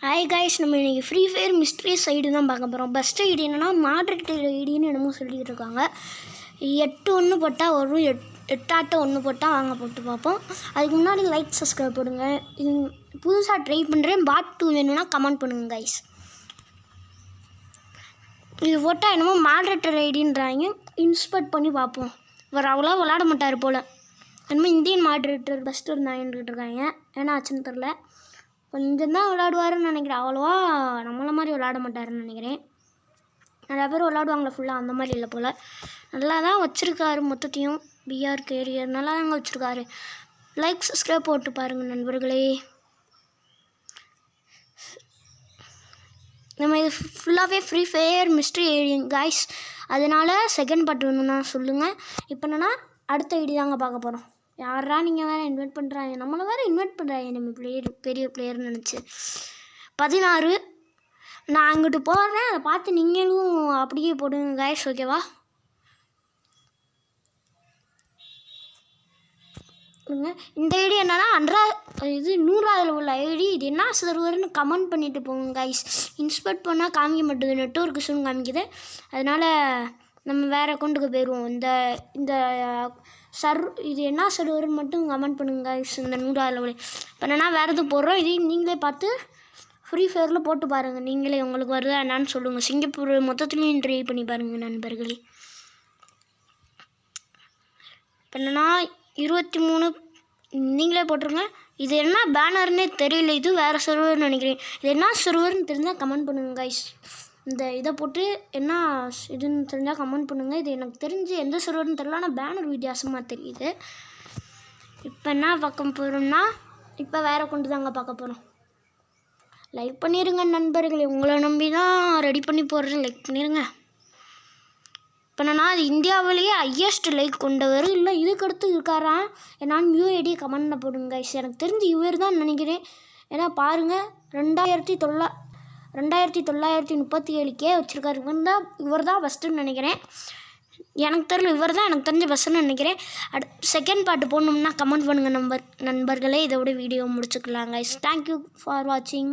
Hi guys, நம்ம இன்றைக்கி free fire mystery side தான் பார்க்க போகிறோம். பெஸ்ட் ஐடி என்னென்னா மாட்ரேட்டர் ஐடின்னு என்னமோ சொல்லிகிட்டு இருக்காங்க. 8 1 போட்டால் வரும், 8 1 போட்டால் வாங்க போட்டு பார்ப்போம். அதுக்கு முன்னாடி லைக் சப்ஸ்கிரைப் பண்ணுங்க. இது புதுசாக ட்ரை பண்ணுறேன். பார்ட் 2 வேணும்னா கமெண்ட் பண்ணுங்கள் கைஸ். இது போட்டால் என்னமோ மாட்ரேட்டர் ஐடின்றாங்க. இன்ஸ்பெக்ட் பண்ணி பார்ப்போம். இவர் அவ்வளோ விளாட மாட்டார் போல். என்னமோ இந்தியன் மாட்ரேட்டர் பெஸ்ட்டு இருந்தாங்கன்னு இருக்காங்க. ஏன்னா ஆச்சுன்னு தெரில. கொஞ்சம் தான் விளாடுவாருன்னு நினைக்கிறேன். அவ்வளோவா நம்மளை மாதிரி விளாட மாட்டாருன்னு நினைக்கிறேன். நிறையா பேர் விளாடுவாங்களே ஃபுல்லாக, அந்த மாதிரி இல்லை போல். நல்லா தான் வச்சுருக்காரு. மொத்தத்தையும் பிஆர் கேரியர் நல்லா தாங்க வச்சுருக்காரு. லைக் சப்ஸ்கிரைப் போட்டு பாருங்கள் நண்பர்களே. நம்ம இது ஃபுல்லாகவே ஃப்ரீ ஃபயர் மிஸ்ட்ரி கைஸ். அதனால் செகண்ட் பார்ட் வேணும்னா சொல்லுங்கள். இப்போ என்னென்னா அடுத்த ஐடி தாங்க பார்க்க போகிறோம். யாரா நீங்கள் வேறு இன்வைட் பண்ணுறாங்க, நம்மளை வேறு இன்வைட் பண்ணுறாங்க நம்ம பெரிய பிளேயர்னு நினச்சி. 16 நான் அங்கிட்டு போடுறேன். அதை பார்த்து நீங்களும் அப்படியே போடுங்க கைஸ், ஓகேவா? இந்த ஐடி என்னன்னா 100வது உள்ள ஐடி. இது என்ன சர்வர்னு கமெண்ட் பண்ணிவிட்டு போங்க கைஸ். இன்ஸ்பெக்ட் பண்ணால் காமிக்க மாட்டேங்குது, நெட்வொர்க் இஷ்யூன்னு காமிக்குது. அதனால் நம்ம வேறு அக்கௌண்ட்டுக்கு போயிடுவோம். இந்த இது என்ன சர்வர்னு மட்டும் கமெண்ட் பண்ணுங்க கைஸ். இந்த 100வது உள்ள இப்போ என்னென்னா வேறு எதுவும் போடுறோம். இதையும் நீங்களே பார்த்து ஃப்ரீ ஃபயரில் போட்டு பாருங்கள். நீங்களே உங்களுக்கு வருதா என்னான்னு சொல்லுங்கள். சிங்கப்பூர் மொத்தத்துலேயும் ட்ரை பண்ணி பாருங்கள் நண்பர்களே. இப்போ என்னென்னா 23 நீங்களே போட்டுருங்க. இது என்ன பேனர்னே தெரியல. இது வேறு சர்வர்னு நினைக்கிறேன். இது என்ன சர்வர்னு தெரிஞ்சால் கமெண்ட் பண்ணுங்கள் கைஸ். இந்த இதை போட்டு என்ன இதுன்னு தெரிஞ்சால் கமெண்ட் பண்ணுங்கள். இது எனக்கு தெரிஞ்சு எந்த சர்வர்னு தெரியல, ஆனால் பேனர் வித்தியாசமாக தெரியுது. இப்போ என்ன பார்க்க போகிறோம்னா இப்போ வேறு கொண்டு தாங்க பார்க்க போகிறோம். லைக் பண்ணிடுங்க நண்பர்களே. உங்களை நம்பி தான் ரெடி பண்ணி போடுறேன். லைக் பண்ணிடுங்க. இப்போ என்னன்னா அது இந்தியாவிலேயே ஹையஸ்ட் லைக் கொண்டவர் இல்லை இதுக்கடுத்து இருக்காராம். என்னான்னு யூஐடி கமெண்டில் போடுங்க கைஸ். எனக்கு தெரிஞ்சு இவர் தான் நினைக்கிறேன். ஏன்னா பாருங்கள் 2937K வச்சுருக்காரு. இவர் தான் ஃபஸ்ட்டுன்னு நினைக்கிறேன். எனக்கு தெரியல, இவர் தான் எனக்கு தெரிஞ்ச ஃபஸ்ட்டுன்னு நினைக்கிறேன். செகண்ட் பார்ட்டு போடணும்னா கமெண்ட் பண்ணுங்கள் நண்பர்களே. இதோட வீடியோ முடிச்சுக்கலாம் கைஸ். தேங்க்யூ ஃபார் வாட்சிங்.